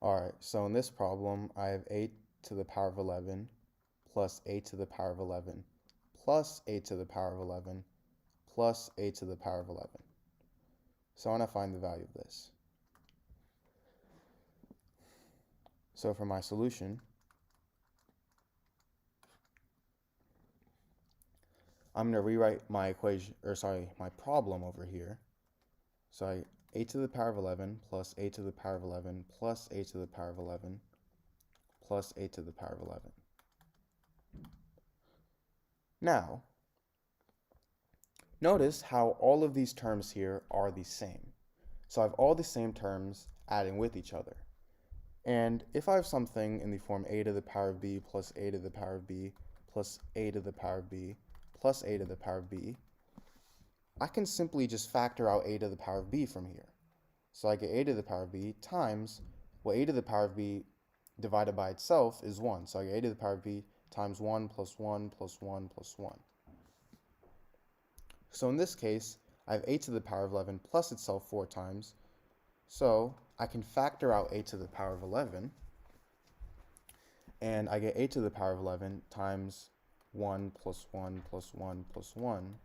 Alright, so in this problem, I have 8 to the power of 11 plus 8 to the power of 11 plus 8 to the power of 11 plus 8 to the power of 11. So I want to find the value of this. So for my solution, I'm going to rewrite my equation, my problem over here. So 8 to the power of 11 plus 8 to the power of 11 plus 8 to the power of 11 plus 8 to the power of 11. Now, notice how all of these terms here are the same. So I have all the same terms adding with each other. And if I have something in the form a to the power of b plus a to the power of b plus a to the power of b plus a to the power of b, I can simply just factor out a to the power of b from here. So I get a to the power of b times, well, a to the power of b divided by itself is 1. So I get a to the power of b times 1 plus 1 plus 1 plus 1. So in this case, I have a to the power of 11 plus itself 4 times. So I can factor out a to the power of 11, and I get a to the power of 11 times 1 plus 1 plus 1 plus 1.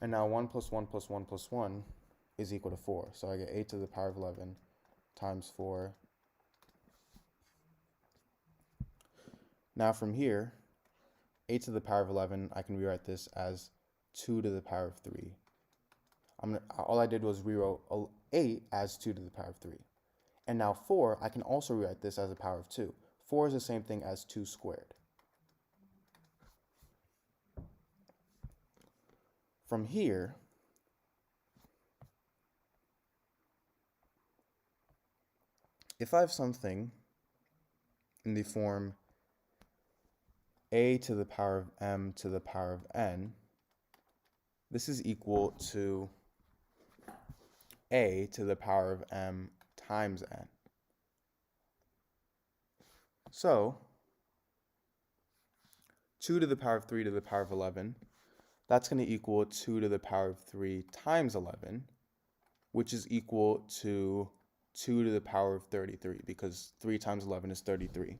And now 1 plus 1 plus 1 plus 1 is equal to 4. So I get a to the power of 11 times 4. Now from here, a to the power of 11, I can rewrite this as 2 to the power of 3. All I did was rewrote 8 as 2 to the power of 3. And now 4, I can also rewrite this as a power of 2. 4 is the same thing as 2 squared. From here, if I have something in the form a to the power of m to the power of n, this is equal to a to the power of m times n. So 2 to the power of 3 to the power of 11, that's going to equal 2 to the power of 3 times 11, which is equal to 2 to the power of 33, because 3 times 11 is 33.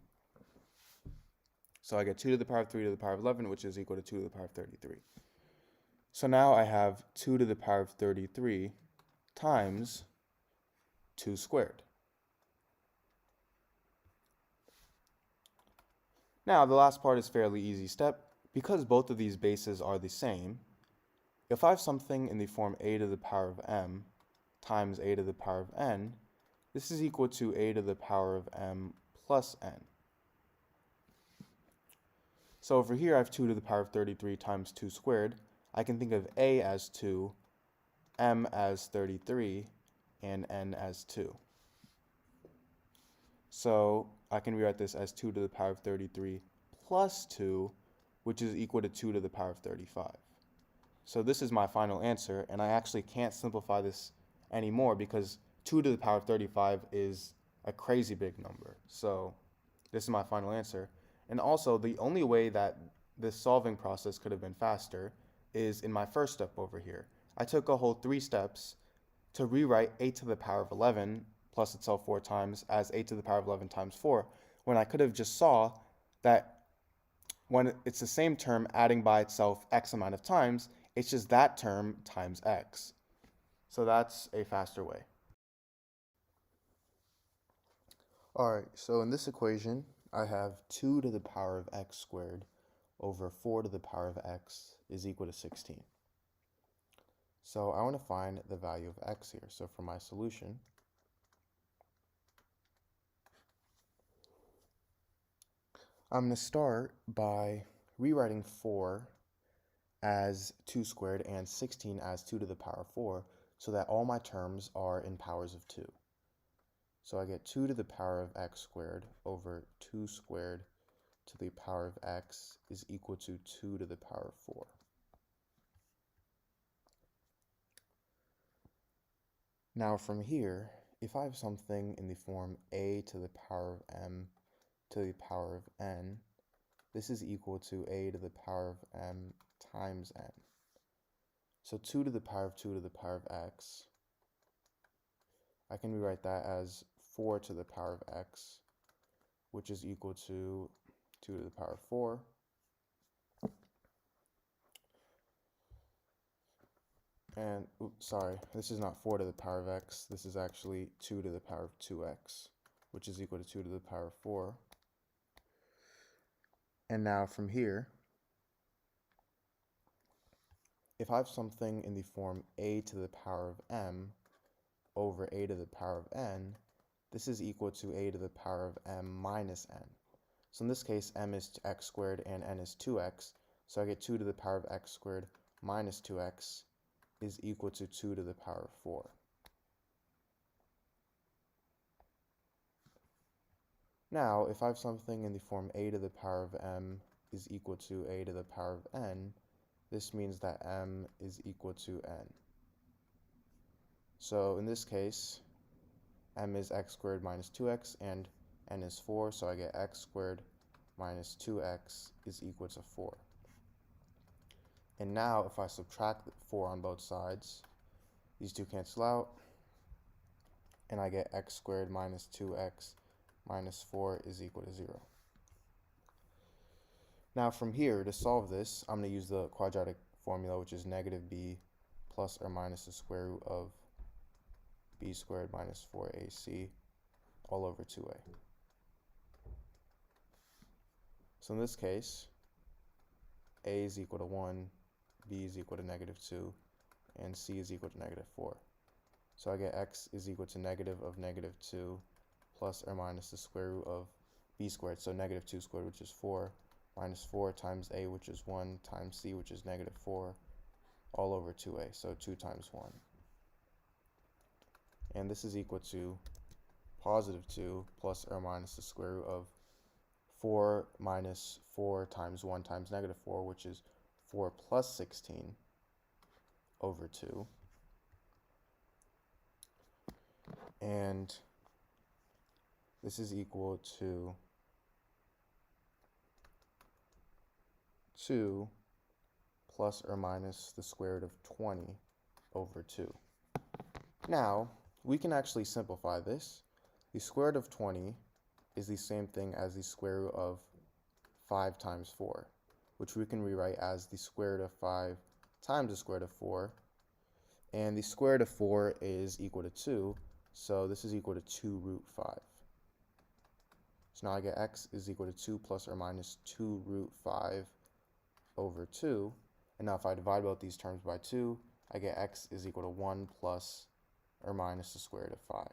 So I get 2 to the power of 3 to the power of 11, which is equal to 2 to the power of 33. So now I have 2 to the power of 33 times 2 squared. Now the last part is fairly easy step. Because both of these bases are the same, if I have something in the form a to the power of m times a to the power of n, this is equal to a to the power of m plus n. So over here I have 2 to the power of 33 times 2 squared. I can think of a as 2, m as 33, and n as 2. So I can rewrite this as 2 to the power of 33 plus 2, which is equal to 2 to the power of 35. So this is my final answer, and I actually can't simplify this anymore because 2 to the power of 35 is a crazy big number. So this is my final answer. And also, the only way that this solving process could have been faster is in my first step over here. I took a whole 3 steps to rewrite a to the power of 11 plus itself 4 times as a to the power of 11 times 4, when I could have just saw that when it's the same term adding by itself x amount of times, it's just that term times x. So that's a faster way. Alright, so in this equation, I have 2 to the power of x squared over 4 to the power of x is equal to 16. So I want to find the value of x here. So for my solution, I'm going to start by rewriting 4 as 2 squared and 16 as 2 to the power of 4 so that all my terms are in powers of 2. So I get 2 to the power of x squared over 2 squared to the power of x is equal to 2 to the power of 4. Now from here, if I have something in the form a to the power of m to the power of n, this is equal to a to the power of m times n. So 2 to the power of 2 to the power of x, I can rewrite that as 4 to the power of x, which is equal to 2 to the power of 4. And, oops, sorry, this is not 4 to the power of x, this is actually 2 to the power of 2x, which is equal to 2 to the power of 4. And now from here, if I have something in the form a to the power of m over a to the power of n, this is equal to a to the power of m minus n. So in this case, m is x squared and n is 2x, so I get 2 to the power of x squared minus 2x is equal to 2 to the power of 4. Now, if I have something in the form a to the power of m is equal to a to the power of n, this means that m is equal to n. So in this case, m is x squared minus 2x and n is 4, so I get x squared minus 2x is equal to 4. And now if I subtract 4 on both sides, these two cancel out, and I get x squared minus 2x minus 4 is equal to 0. Now from here, to solve this, I'm going to use the quadratic formula, which is negative b plus or minus the square root of b squared minus 4ac all over 2a. So in this case, a is equal to 1, b is equal to negative 2, and c is equal to negative 4. So I get x is equal to negative of negative 2 plus or minus the square root of b squared, so negative 2 squared, which is 4, minus 4 times a, which is 1, times c, which is negative 4, all over 2a, so 2 times 1. And this is equal to positive 2 plus or minus the square root of 4 minus 4 times 1 times negative 4, which is 4 plus 16 over 2. And this is equal to 2 plus or minus the square root of 20 over 2. Now, we can actually simplify this. The square root of 20 is the same thing as the square root of 5 times 4, which we can rewrite as the square root of 5 times the square root of 4. And the square root of 4 is equal to 2, so this is equal to 2 root 5. So now I get x is equal to 2 plus or minus 2 root 5 over 2. And now if I divide both these terms by 2, I get x is equal to 1 plus or minus the square root of 5.